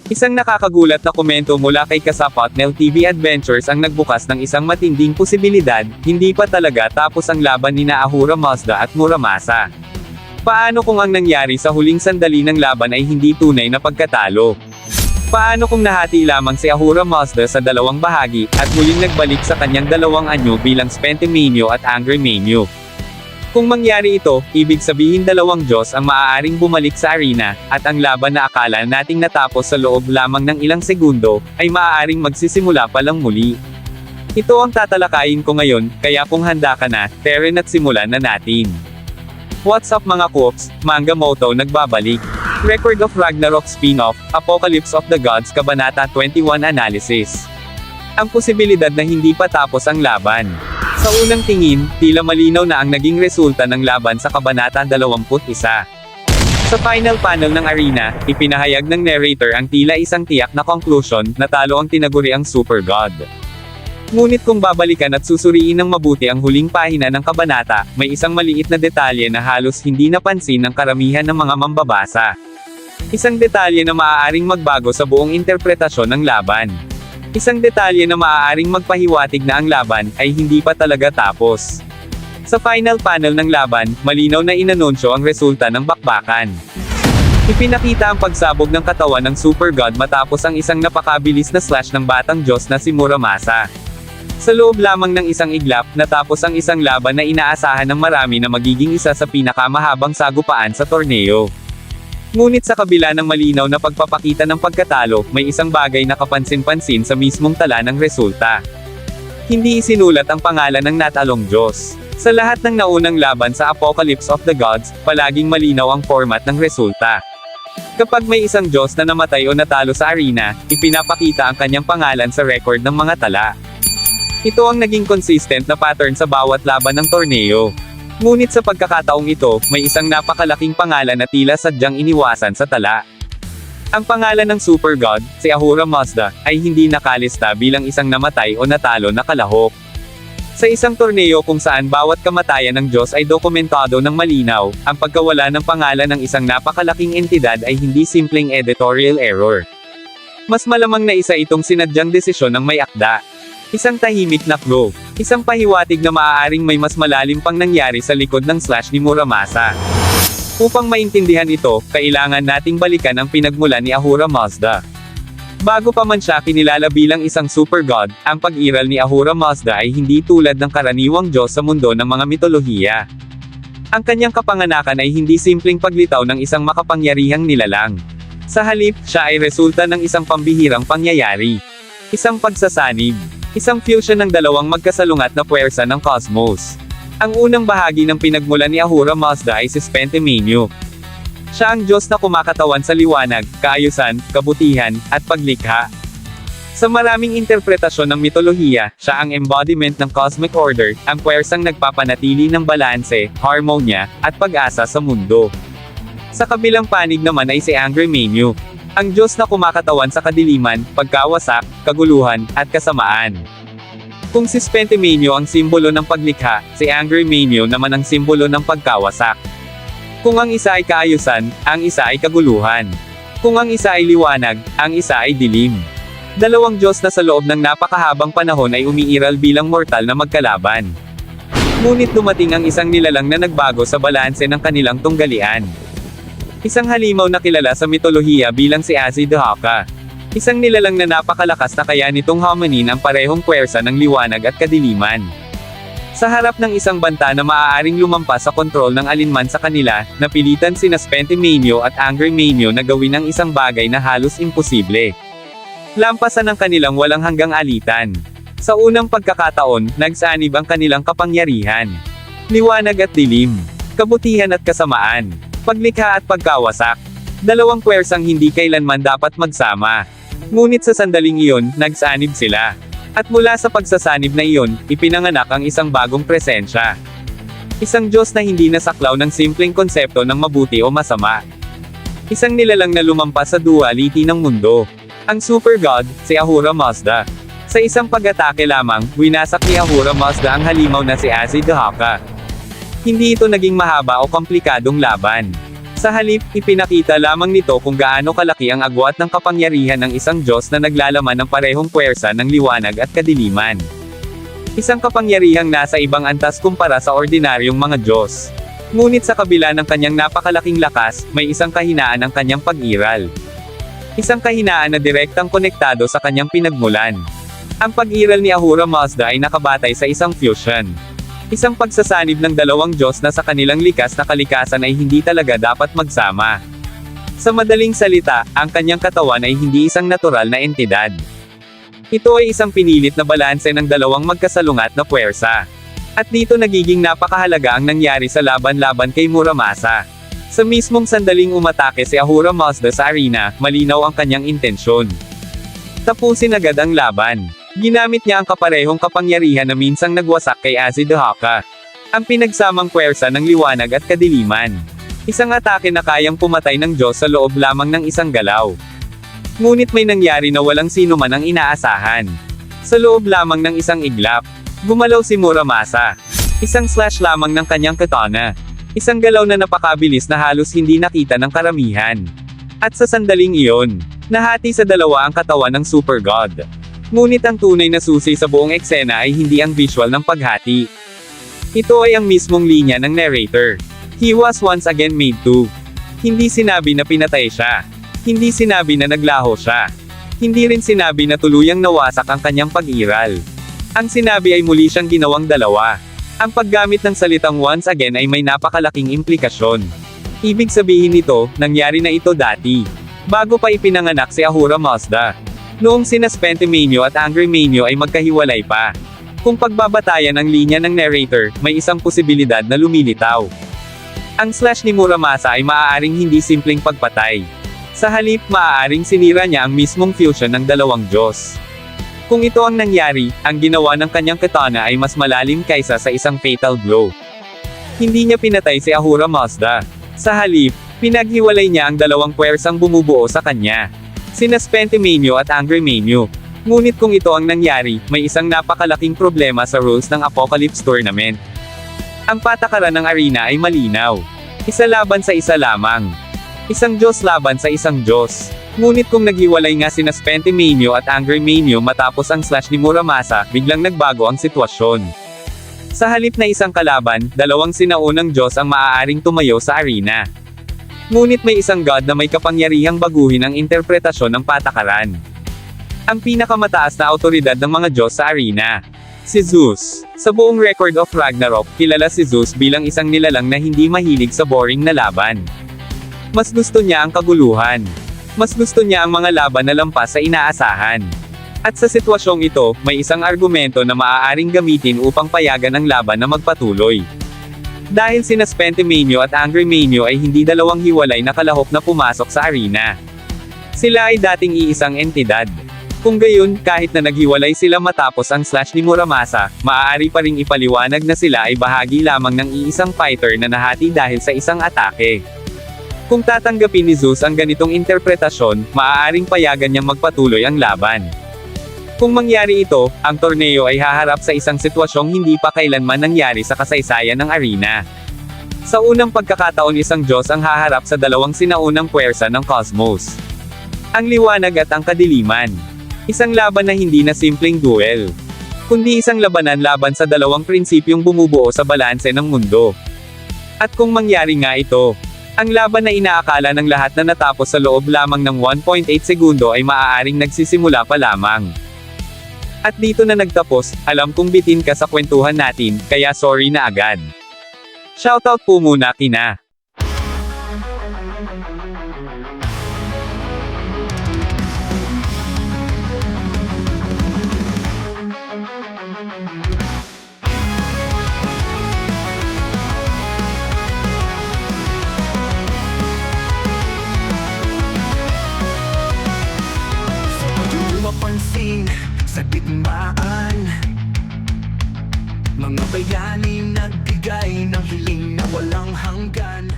Isang nakakagulat na komento mula kay Kasapotnel TV Adventures ang nagbukas ng isang matinding posibilidad, hindi pa talaga tapos ang laban nina Ahura Mazda at Muramasa. Paano kung ang nangyari sa huling sandali ng laban ay hindi tunay na pagkatalo? Paano kung nahati lamang si Ahura Mazda sa dalawang bahagi, at muling nagbalik sa kanyang dalawang anyo bilang Spentemenyo at Angry Menyo? Kung mangyari ito, ibig sabihin dalawang Diyos ang maaaring bumalik sa arena, at ang laban na akala nating natapos sa loob lamang ng ilang segundo, ay maaaring magsisimula pa lang muli. Ito ang tatalakayin ko ngayon, kaya kung handa ka na, tara at simulan na natin. What's up mga Coops, Manga Moto nagbabalik. Record of Ragnarok spin-off, Apocalypse of the Gods Kabanata 21 Analysis. Ang posibilidad na hindi pa tapos ang laban. Sa unang tingin, tila malinaw na ang naging resulta ng laban sa Kabanata 21. Sa final panel ng arena, ipinahayag ng narrator ang tila isang tiyak na conclusion, na talo ang tinaguriang Super God. Ngunit kung babalikan at susuriin ng mabuti ang huling pahina ng kabanata, may isang maliit na detalye na halos hindi napansin ng karamihan ng mga mambabasa. Isang detalye na maaaring magbago sa buong interpretasyon ng laban. Isang detalye na maaaring magpahiwatig na ang laban ay hindi pa talaga tapos. Sa final panel ng laban, malinaw na inanunsyo ang resulta ng bakbakan. Ipinakita ang pagsabog ng katawan ng Super God matapos ang isang napakabilis na slash ng batang Diyos na si Muramasa. Sa loob lamang ng isang iglap, natapos ang isang laban na inaasahan ng marami na magiging isa sa pinakamahabang sagupaan sa torneo. Ngunit sa kabila ng malinaw na pagpapakita ng pagkatalo, may isang bagay na kapansin-pansin sa mismong tala ng resulta. Hindi isinulat ang pangalan ng natalong Diyos. Sa lahat ng naunang laban sa Apocalypse of the Gods, palaging malinaw ang format ng resulta. Kapag may isang Diyos na namatay o natalo sa arena, ipinapakita ang kanyang pangalan sa record ng mga tala. Ito ang naging consistent na pattern sa bawat laban ng torneo. Ngunit sa pagkakataong ito, may isang napakalaking pangalan na tila sadyang iniwasan sa tala. Ang pangalan ng Super God, si Ahura Mazda, ay hindi nakalista bilang isang namatay o natalo na kalahok. Sa isang torneo kung saan bawat kamatayan ng Diyos ay dokumentado ng malinaw, ang pagkawala ng pangalan ng isang napakalaking entidad ay hindi simpleng editorial error. Mas malamang na isa itong sinadyang desisyon ng may akda. Isang tahimik na clue. Isang pahiwatig na maaaring may mas malalim pang nangyari sa likod ng slash ni Muramasa. Upang maintindihan ito, kailangan nating balikan ang pinagmulan ni Ahura Mazda. Bago pa man siya kinilala bilang isang super god, ang pag-iral ni Ahura Mazda ay hindi tulad ng karaniwang Diyos sa mundo ng mga mitolohiya. Ang kanyang kapanganakan ay hindi simpleng paglitaw ng isang makapangyarihang nilalang. Sa halip, siya ay resulta ng isang pambihirang pangyayari. Isang pagsasanib. Isang fusion ng dalawang magkasalungat na puwersa ng cosmos. Ang unang bahagi ng pinagmulan ni Ahura Mazda ay si Spentemenyo. Siya ang Diyos na kumakatawan sa liwanag, kaayusan, kabutihan, at paglikha. Sa maraming interpretasyon ng mitolohiya, siya ang embodiment ng cosmic order, ang puwersang nagpapanatili ng balanse, harmonya, at pag-asa sa mundo. Sa kabilang panig naman ay si Angry Menyo, ang Diyos na kumakatawan sa kadiliman, pagkawasak, kaguluhan, at kasamaan. Kung si Spentemenyo ang simbolo ng paglikha, si Angry Menyo naman ang simbolo ng pagkawasak. Kung ang isa ay kaayusan, ang isa ay kaguluhan. Kung ang isa ay liwanag, ang isa ay dilim. Dalawang Diyos na sa loob ng napakahabang panahon ay umiiral bilang mortal na magkalaban. Ngunit dumating ang isang nilalang na nagbago sa balanse ng kanilang tunggalian. Isang halimaw na kilala sa mitolohiya bilang si Azidhaka. Isang nilalang na napakalakas na kaya nitong homonin ang parehong puwersa ng liwanag at kadiliman. Sa harap ng isang banta na maaaring lumampas sa kontrol ng alinman sa kanila, napilitan sina Spentemenyo at Angry Menyo na gawin ang isang bagay na halos imposible. Lampasan ang kanilang walang hanggang alitan. Sa unang pagkakataon, nagsanib ang kanilang kapangyarihan. Liwanag at dilim. Kabutihan at kasamaan. Paglikha at pagkawasak. Dalawang puwersang hindi kailanman dapat magsama. Ngunit sa sandaling iyon, nagsanib sila. At mula sa pagsasanib na iyon, ipinanganak ang isang bagong presensya. Isang Diyos na hindi nasaklaw ng simpleng konsepto ng mabuti o masama. Isang nilalang na lumampas sa duality ng mundo. Ang Super God, si Ahura Mazda. Sa isang pag-atake lamang, winasak ni Ahura Mazda ang halimaw na si Azidhaka. Hindi ito naging mahaba o komplikadong laban. Sa halip, ipinakita lamang nito kung gaano kalaki ang agwat ng kapangyarihan ng isang Diyos na naglalaman ng parehong puwersa ng liwanag at kadiliman. Isang kapangyarihang nasa ibang antas kumpara sa ordinaryong mga Diyos. Ngunit sa kabila ng kanyang napakalaking lakas, may isang kahinaan ang kanyang pag-iral. Isang kahinaan na direktang konektado sa kanyang pinagmulan. Ang pag-iral ni Ahura Mazda ay nakabatay sa isang fusion. Isang pagsasanib ng dalawang Diyos na sa kanilang likas na kalikasan ay hindi talaga dapat magsama. Sa madaling salita, ang kanyang katawan ay hindi isang natural na entidad. Ito ay isang pinilit na balanse ng dalawang magkasalungat na puwersa. At dito nagiging napakahalaga ang nangyari sa laban-laban kay Muramasa. Sa mismong sandaling umatake si Ahura Mazda sa arena, malinaw ang kanyang intensyon. Tapusin agad ang laban. Ginamit niya ang kaparehong kapangyarihan na minsang nagwasak kay Azidhaka. Ang pinagsamang puwersa ng liwanag at kadiliman. Isang atake na kayang pumatay ng Diyos sa loob lamang ng isang galaw. Ngunit may nangyari na walang sino man ang inaasahan. Sa loob lamang ng isang iglap, gumalaw si Muramasa. Isang slash lamang ng kanyang katana. Isang galaw na napakabilis na halos hindi nakita ng karamihan. At sa sandaling iyon, nahati sa dalawa ang katawan ng Super God. Ngunit ang tunay na susi sa buong eksena ay hindi ang visual ng paghati. Ito ay ang mismong linya ng narrator. He was once again made to. Hindi sinabi na pinatay siya. Hindi sinabi na naglaho siya. Hindi rin sinabi na tuluyang nawasak ang kanyang pag-iral. Ang sinabi ay muli siyang ginawang dalawa. Ang paggamit ng salitang once again ay may napakalaking implikasyon. Ibig sabihin nito, nangyari na ito dati. Bago pa ipinanganak si Ahura Mazda. Noong sina Spentimanio at Angry Manio ay magkahiwalay pa. Kung pagbabatayan ang linya ng narrator, may isang posibilidad na lumilitaw. Ang slash ni Muramasa ay maaaring hindi simpleng pagpatay. Sa halip, maaaring sinira niya ang mismong fusion ng dalawang Diyos. Kung ito ang nangyari, ang ginawa ng kanyang katana ay mas malalim kaysa sa isang fatal blow. Hindi niya pinatay si Ahura Mazda. Sa halip, pinaghiwalay niya ang dalawang puwersang bumubuo sa kanya. Sina Spentimanio at Angry Manio. Ngunit kung ito ang nangyari, may isang napakalaking problema sa rules ng Apocalypse Tournament. Ang patakaran ng arena ay malinaw. Isa laban sa isa lamang. Isang Diyos laban sa isang Diyos. Ngunit kung naghiwalay nga sina Spentimanio at Angry Manio matapos ang slash ni Muramasa, biglang nagbago ang sitwasyon. Sa halip na isang kalaban, dalawang sinaunang Diyos ang maaaring tumayo sa arena. Ngunit may isang God na may kapangyarihang baguhin ang interpretasyon ng patakaran. Ang pinakamataas na autoridad ng mga Diyos sa arena. Si Zeus. Sa buong record of Ragnarok, kilala si Zeus bilang isang nilalang na hindi mahilig sa boring na laban. Mas gusto niya ang kaguluhan. Mas gusto niya ang mga laban na lampas sa inaasahan. At sa sitwasyong ito, may isang argumento na maaaring gamitin upang payagan ang laban na magpatuloy. Dahil sina Spentimanio at Angry Manio ay hindi dalawang hiwalay na kalahok na pumasok sa arena. Sila ay dating iisang entidad. Kung gayon, kahit na naghiwalay sila matapos ang slash ni Muramasa, maaari pa ring ipaliwanag na sila ay bahagi lamang ng iisang fighter na nahati dahil sa isang atake. Kung tatanggapin ni Zeus ang ganitong interpretasyon, maaaring payagan niyang magpatuloy ang laban. Kung mangyari ito, ang torneo ay haharap sa isang sitwasyong hindi pa kailanman nangyari sa kasaysayan ng arena. Sa unang pagkakataon isang Diyos ang haharap sa dalawang sinaunang puwersa ng cosmos. Ang liwanag at ang kadiliman. Isang laban na hindi na simpleng duel. Kundi isang labanan laban sa dalawang prinsipyong bumubuo sa balanse ng mundo. At kung mangyari nga ito, ang laban na inaakala ng lahat na natapos sa loob lamang ng 1.8 segundo ay maaaring nagsisimula pa lamang. At dito na nagtapos, alam kong bitin ka sa kwentuhan natin, kaya sorry na agad. Shoutout po muna kina mapansin sa digmaan, mga bayani nagbigay ng hiling na walang hanggan.